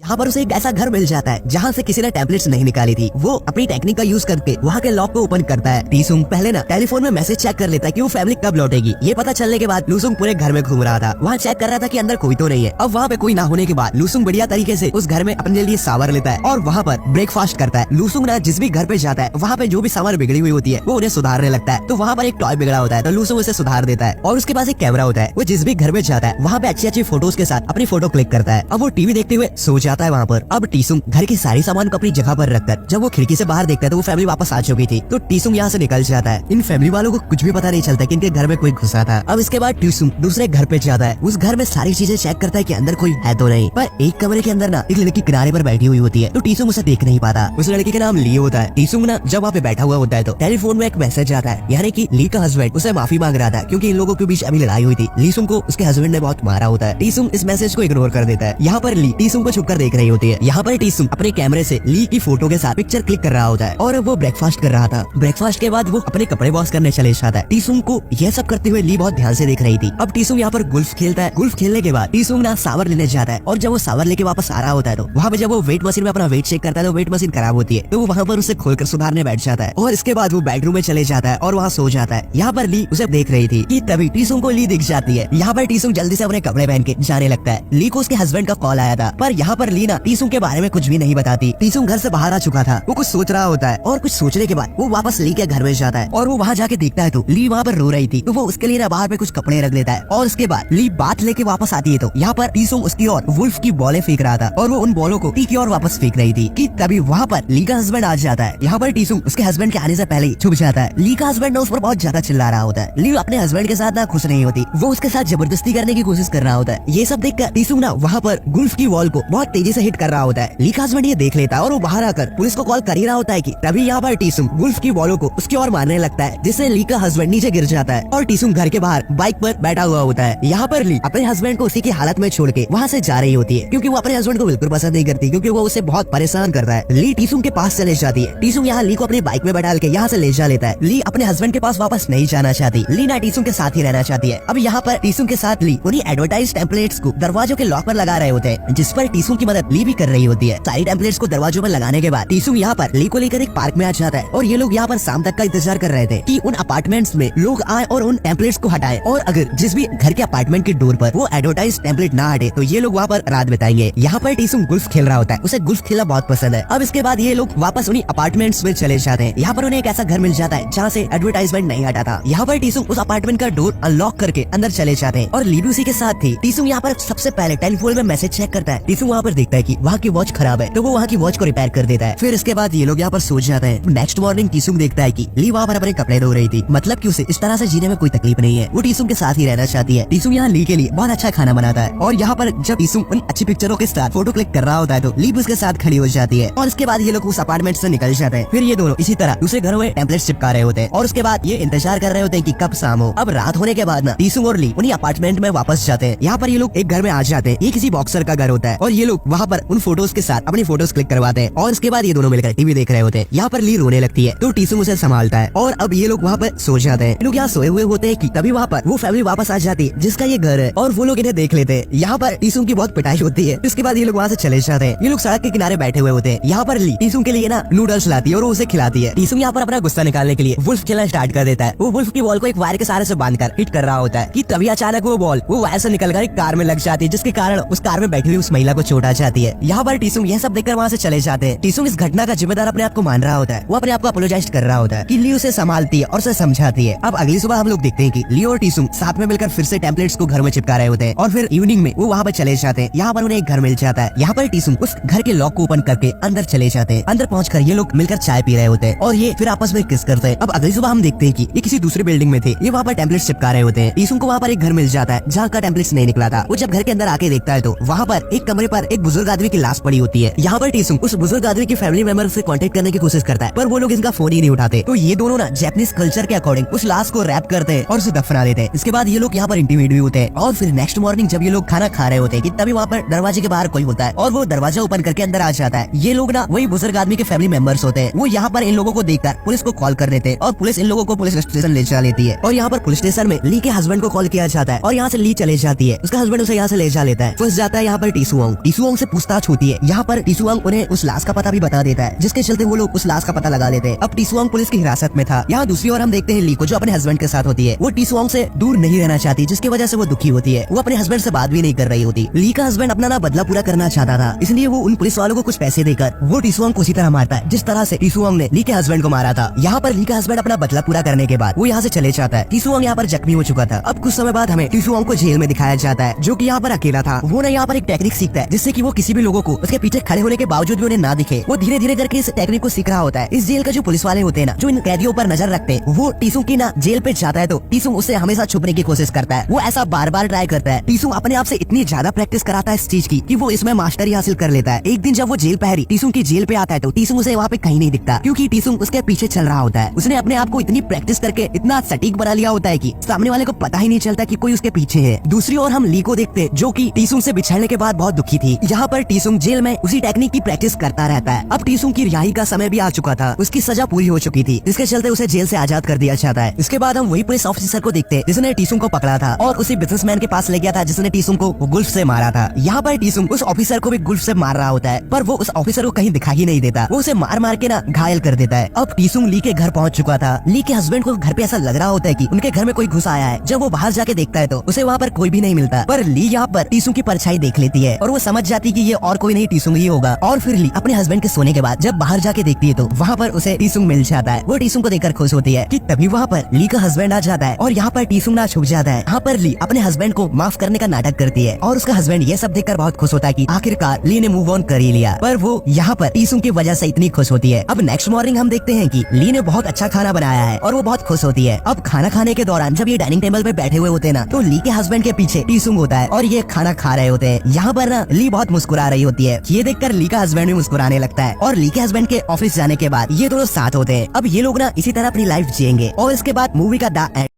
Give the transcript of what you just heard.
यहाँ पर उसे एक ऐसा घर मिल जाता है जहाँ से किसी ने टेम्पलेट्स नहीं निकाली थी। वो अपनी टेक्निक का यूज करके वहाँ के लॉक को ओपन करता है। टीसुंग पहले ना टेलीफोन में मैसेज चेक कर लेता है कि वो फैमिली कब लौटेगी। ये पता चलने के बाद लूसुंग पूरे घर में घूम रहा था, वहाँ चेक कर रहा था कि अंदर कोई तो नहीं है। अब वहाँ पे कोई ना होने के बाद लूसुंग बढ़िया तरीके से उस घर में अपने लिए सावर लेता है और वहाँ पर ब्रेकफास्ट करता है। लूसुंग ना जिस भी घर पे जाता है वहाँ पे जो भी सामान बिगड़ी हुई होती है वो उन्हें सुधारने लगता है। तो वहाँ पर एक टॉय बिगड़ा होता है तो लूसुंग उसे सुधार देता है। और उसके पास एक कैमरा होता है, वो जिस भी घर में जाता है वहाँ पे अच्छी अच्छी फोटोज के साथ अपनी फोटो क्लिक करता है। अब वो टीवी देखते हुए सो जाता है वहाँ पर। अब टीसुंग घर की सारी सामान को अपनी जगह पर रखकर जब वो खिड़की से बाहर देखता है तो वो फैमिली वापस आ चुकी थी। तो टीसुंग यहाँ से निकल जाता है। इन फैमिली वालों को कुछ भी पता नहीं चलता कि इनके घर में कोई घुसा था। अब इसके बाद टीसुंग दूसरे घर पे जाता है। उस घर में सारी चीजें चेक करता है कि अंदर कोई है तो नहीं, पर एक कमरे के अंदर ना एक लड़की किनारे पर बैठी हुई होती है। तो टीसुंग उसे देख नहीं पाता। उस लड़की का नाम ली होता है। टीसुंग ना जब वहाँ पे बैठा हुआ होता है तो टेलीफोन में एक मैसेज आता है, यानी कि ली का हस्बैंड उसे माफी मांग रहा था क्योंकि इन लोगों के बीच अभी लड़ाई हुई थी। लीसुंग को उसके हस्बैंड ने बहुत मारा होता है। टीसुंग इस मैसेज को इग्नोर कर देता है। यहाँ पर ली टीसुंग को छुपकर देख रही होती है। यहाँ पर टीसुंग अपने कैमरे से ली की फोटो के साथ पिक्चर क्लिक कर रहा होता है और वो ब्रेकफास्ट कर रहा था। ब्रेकफास्ट के बाद वो अपने कपड़े वॉश करने चले जाता है। टीसुंग को यह सब करते हुए ली बहुत ध्यान से देख रही थी। अब टीसुंग यहाँ पर गुल्फ खेलता है। गुल्फ खेलने के बाद टीसुंग ना सावर लेने जाता है और जब वो सावर लेके वापस आ रहा होता है तो वहाँ पे जब वो वेट मशीन में अपना वेट चेक करता है तो वेट मशीन खराब होती है। तो वो वहाँ पर उसे खोलकर सुधारने बैठ जाता है और इसके बाद वो बेडरूम में चले जाता है और वहाँ सो जाता है। यहाँ पर ली उसे देख रही थी कि तभी टीसुंग को ली दिख जाती है। यहाँ पर टीसुंग जल्दी से अपने कपड़े पहन के जाने लगता है। ली को उसके हस्बैंड का कॉल आया था, पर यहाँ पर ली ना टीसुंग के बारे में कुछ भी नहीं बताती। टीसुंग घर से बाहर आ चुका था, वो कुछ सोच रहा होता है और कुछ सोचने के बाद वो वापस ली के घर में जाता है और वो वहाँ जाके देखता है तो ली वहाँ पर रो रही थी। तो वो उसके लिए ना बाहर पे कुछ कपड़े रख लेता है और उसके बाद ली बात लेके वापस आती है तो यहाँ पर टीसुंग उसकी ओर वुल्फ की बॉलें फेंक रहा था और वो उन बॉलों को टी की ओर वापस फेंक रही थी कि तभी वहाँ पर ली का हस्बैंड आ जाता है। यहाँ पर टीसुंग उसके हस्बैंड के आने से पहले ही छुप जाता है। ली का हस्बैंड ना उस पर बहुत ज्यादा चिल्ला रहा होता है। ली अपने हस्बैंड के साथ ना खुश नहीं होती, वो उसके साथ जबरदस्ती करने की कोशिश कर रहा होता है। ये सब देखकर टीसुंग ना वहाँ पर गुल्फ की वॉल को बहुत तेजी से हिट कर रहा होता है। ली का हस्बैंड ये देख लेता है और वो बाहर आकर पुलिस को कॉल कर ही रहा होता है कि तभी यहाँ पर टीसुंग गुल्फ की वॉलों को उसकी ओर मारने लगता है, जिससे ली का हस्बैंड नीचे गिर जाता है और टीसुंग घर के बाहर बाइक पर बैठा हुआ होता है। यहाँ पर ली अपने हस्बैंड को उसी की हालत में छोड़ के वहाँ से जा रही होती है क्योंकि वो अपने हस्बैंड को बिल्कुल पसंद नहीं करती, क्योंकि वो उसे बहुत परेशान करता है। ली टीसुंग के पास चले जाती है। टीसुंग यहाँ ली को अपनी बाइक में बैठा के यहाँ से ले जा लेता है। ली अपने हस्बैंड के पास वापस नहीं जाना चाहती। ली ना टीसुंग के साथ ही रहना चाहती है। अब यहाँ पर टीसुंग के साथ ली उन्हीं एडवर्टाइज टेम्पलेट्स को दरवाजों के लॉक पर लगा रहे होते हैं, जिस पर टीसुंग की मदद ली भी कर रही होती है। सारी टेम्पलेट्स को दरवाजों पर लगाने के बाद टीसुंग यहाँ पर ली को लेकर एक पार्क में आ जाता है और ये लोग यहाँ पर शाम तक का इंतजार कर रहे थे कि उन अपार्टमेंट्स में लोग आए और उन टेम्पलेट्स को हटाएं, और अगर जिस भी घर के अपार्टमेंट के डोर पर वो एडवर्टाइज टेम्पलेट ना हटे तो ये लोग वहाँ पर रात बिताएंगे। यहाँ पर टीसुंग गुल्फ खेल रहा होता है, उसे गुल्फ खेलना बहुत पसंद है। अब इसके बाद ये लोग वापस उन्हीं अपार्टमेंट्स में चले जाते हैं। यहाँ पर उन्हें एक ऐसा घर मिल जाता है जहाँ से एडवर्टाइजमेंट नहीं हटा था। यहाँ पर टीसुंग उस अपार्टमेंट का डोर अनलॉक करके अंदर चले जाते हैं और ली भी उसी के साथ थी। टीसुंग यहाँ पर सबसे पहले टेलीफोन में मैसेज चेक करता है। टीसुंग वहाँ पर देखता है कि वहाँ की वॉच खराब है तो वो वहाँ की वॉच को रिपेयर कर देता है। फिर इसके बाद ये लोग यहाँ पर सो जाते हैं। नेक्स्ट मॉर्निंग टीसुंग देखता है कि ली वहाँ पर अपने कपड़े धो रही थी, मतलब कि उसे इस तरह से जीने में कोई तकलीफ नहीं है, वो टीसुंग के साथ ही रहना चाहती है। टीसुंग यहाँ ली के लिए बहुत अच्छा खाना बनाता है और यहाँ पर जब टीसुंग उन अच्छी पिक्चरों के साथ फोटो क्लिक कर रहा होता है तो ली भी उसके साथ खड़ी हो जाती है और इसके बाद ये लोग उस अपार्टमेंट से निकल जाते हैं। फिर ये दोनों इसी तरह दूसरे घरों में टेम्पलेट्स चिपका रहे होते हैं और उसके बाद ये इंतजार कर रहे होते हैं कि कब शाम हो। अब रात होने के बाद ना टीसुंग और ली उन्हीं अपार्टमेंट में वापस जाते हैं। यहाँ पर ये लोग एक घर में आ जाते हैं। ये किसी बॉक्सर का घर होता है और ये लोग वहाँ पर उन फोटोज के साथ अपनी फोटोज क्लिक करवाते हैं और इसके बाद ये दोनों मिलकर टीवी देख रहे होते हैं। यहाँ पर ली रोने लगती है तो टीसुंग उसे संभालता है और अब ये लोग वहाँ पर सो जाते हैं। लोग यहाँ सोए हुए होते हैं कि तभी वहाँ पर वो फैमिली वापस आ जाती है जिसका ये घर है और वो लोग इन्हें देख लेते हैं। यहाँ पर टीसुंग की बहुत पिटाई होती है। इसके बाद ये लोग वहाँ से चले जाते हैं। ये लोग सड़क के किनारे बैठे हुए होते हैं। यहाँ पर ली टीसुंग के लिए ना नूडल्स लाती है और वो उसे खिलाती है। टीसुंग यहाँ पर अपना गुस्सा निकालने के लिए वुल्फ खेलना स्टार्ट कर देता है। वो वुल्फ की बॉल को एक वायर के सहारे से बांधकर हिट कर रहा होता है कि तभी अचानक वो बॉल वो वायर से निकलकर एक कार में लग जाती है, जिसके कारण उस कार में बैठी हुई उस महिला को चोट आ जाती है। यहाँ पर टीसुंग यह सब देखकर वहाँ से चले जाते हैं। टीसुंग इस घटना का जिम्मेदार अपने आप को मान रहा होता है। वो अपने आप को अपोलोजाइज कर रहा होता है कि ली उसे संभालती है और उसे समझाती है। अब अगली सुबह हम लोग देखते हैं कि ली और टीसुंग साथ में मिलकर फिर से टेम्पलेट्स को घर में चिपका रहे होते हैं और फिर इवनिंग में वो वहाँ पर चले जाते हैं। यहाँ पर उन्हें एक घर मिल जाता है। यहाँ पर टीसुंग उस घर के लॉक को ओपन करके अंदर चले जाते हैं। अंदर पहुंचकर ये लोग मिलकर चाय पी रहे होते हैं और ये फिर आपस में किस करते हैं। अब अगली सुबह हम देखते हैं कि ये किसी दूसरी बिल्डिंग में थे। ये वहाँ पर टेम्पलेट्स चिपका रहे होते हैं। टीसुंग को वहाँ पर एक घर मिल जाता है जहाँ का टेम्पलेट्स नहीं निकला था। वो जब घर के अंदर आके देखता है तो वहाँ पर एक कमरे पर एक बुजुर्ग आदमी की लाश पड़ी होती है। यहाँ पर टीसुंग उस बुजुर्ग आदमी की फैमिली मेंबर से कांटेक्ट करने की कोशिश करता है, पर वो लोग इसका फोन ही नहीं उठाते। तो ये दोनों ना जापानीज कल्चर के अकॉर्डिंग उस लाश को रैप करते हैं और उसे दफना देते हैं। इसके बाद ये लोग यहाँ पर इंटीमेट भी होते हैं और फिर नेक्स्ट मॉर्निंग जब ये लोग खाना खा रहे होते हैं कि तभी वहाँ पर दरवाजे के बाहर कोई होता है और वो दरवाजा ओपन करके अंदर आ जाता है। ये लोग ना वही बुजुर्ग आदमी के फैमिली मेंबर्स होते हैं। वो यहाँ पर इन लोगों को देखकर पुलिस को कॉल कर देते हैं और पुलिस इन लोगों को पुलिस स्टेशन ले जा लेती है। और यहाँ पर पुलिस स्टेशन में ली के हस्बैंड को कॉल किया जाता है और यहाँ से ली चले जाती है। उसका हस्बैंड उसे यहाँ से ले जा लेता है। फंस जाता है यहाँ पर टीसुओंग। से पूछताछ होती है। यहाँ पर टीसुआंग उन्हें उस लाश का पता भी बता देता है, जिसके चलते वो लोग उस लाश का पता लगा लेते हैं। अब टीसुआंग पुलिस की हिरासत में था। यहाँ दूसरी ओर हम देखते हैं ली को, जो अपने हस्बैंड के साथ होती है। वो टीसुआंग से दूर नहीं रहना चाहती, जिसकी वजह से वो दुखी होती है। वो अपने हस्बैंड से बात भी नहीं कर रही होती। ली का हस्बैंड अपना ना बदला पूरा करना चाहता था, इसलिए वो उन पुलिस वालों को कुछ पैसे देकर वो टीसुआंग को उसी तरह मारता है जिस तरह से टीसुआंग ने ली के हस्बैंड को मारा था। यहाँ पर ली का हस्बैंड अपना बदला पूरा करने के बाद वो यहाँ से चले जाता है। टीसुआंग यहाँ पर जख्मी हो चुका था। अब कुछ समय बाद हमें टीसुआंग को जेल में दिखाया जाता है, जो कि यहाँ पर अकेला था। वो ना यहाँ पर एक टेक्निक सीखता है, जिससे कि वो किसी भी लोगों को उसके पीछे खड़े होने के बावजूद भी उन्हें ना दिखे। वो धीरे धीरे करके इस टेक्निक को सीख रहा होता है। इस जेल का जो पुलिस वाले होते हैं ना, जो इन कैदियों पर नजर रखते हैं, वो टीसुंग की ना जेल पे जाता है तो टीसुंग उससे हमेशा छुपने की कोशिश करता है। वो ऐसा बार बार ट्राई करता है। टीसुंग अपने आप से इतनी ज्यादा प्रैक्टिस कराता है इस चीज की कि वो इसमें मास्टरी हासिल कर लेता है। एक दिन जब वो जेल पहरी टीसुंग की जेल पे आता है तो टीसुंग उसे वहाँ पे कहीं नहीं दिखता, क्योंकि टीसुंग उसके पीछे चल रहा होता है। उसने अपने आप को इतनी प्रैक्टिस करके इतना सटीक बना लिया होता है कि सामने वाले को पता ही नहीं चलता कि कोई उसके पीछे है। दूसरी ओर हम ली को देखते, जो कि टीसुंग से बिछड़ने के बाद बहुत दुखी थी। यहाँ पर टीसुंग जेल में उसी टेक्निक की प्रैक्टिस करता रहता है। अब टीसुंग की रिहाई का समय भी आ चुका था, उसकी सजा पूरी हो चुकी थी, इसके चलते उसे जेल से आजाद कर दिया जाता है। इसके बाद हम वही पुलिस ऑफिसर को देखते जिसने टीसुंग को पकड़ा था और उसी बिजनेसमैन के पास ले गया था जिसने टीसुंग को गुल्फ से मारा था। यहाँ पर टीसुंग उस ऑफिसर को भी गुल्फ से मार रहा होता है, पर वो उस ऑफिसर को कहीं दिखाई नहीं देता। वो उसे मार मार के ना घायल कर देता है। अब टीसुंग ली के घर पहुँच चुका था। ली के हस्बैंड को घर पे ऐसा लग रहा होता है कि उनके घर में कोई घुस आया है। जब वो बाहर जाके देखता है तो उसे वहाँ पर कोई भी नहीं मिलता, पर ली यहाँ पर टीसुंग की परछाई देख लेती है और वो समझ जाती कि ये और कोई नहीं टीसुंग ही होगा। और फिर ली अपने हस्बैंड के सोने के बाद जब बाहर जाके देखती है तो वहाँ पर उसे टीसुंग मिल जाता है। वो टीसुंग को देखकर खुश होती है कि तभी वहाँ पर ली का हस्बैंड आ जाता है और यहाँ पर टीसुंग ना छुप जाता है। यहाँ पर ली अपने हस्बैंड को माफ करने का नाटक करती है और उसका हस्बैंड ये सब देखकर बहुत खुश होता है कि आखिरकार ली ने मूव ऑन कर ही लिया। पर वो यहाँ पर टीसुंग की वजह से इतनी खुश होती है। अब नेक्स्ट मॉर्निंग हम देखते हैं कि ली ने बहुत अच्छा खाना बनाया है और वो बहुत खुश होती है। अब खाना खाने के दौरान जब ये डाइनिंग टेबल पे बैठे हुए होते हैं ना, तो ली के हस्बैंड के पीछे टीसुंग होता है और ये खाना खा रहे होते हैं। यहाँ पर ना ली बहुत मुस्कुरा रही होती है। ये देखकर ली का हस्बैंड भी मुस्कुराने लगता है और ली के हस्बैंड के ऑफिस जाने के बाद ये दोनों साथ होते हैं। अब ये लोग ना इसी तरह अपनी लाइफ जिएंगे और इसके बाद मूवी का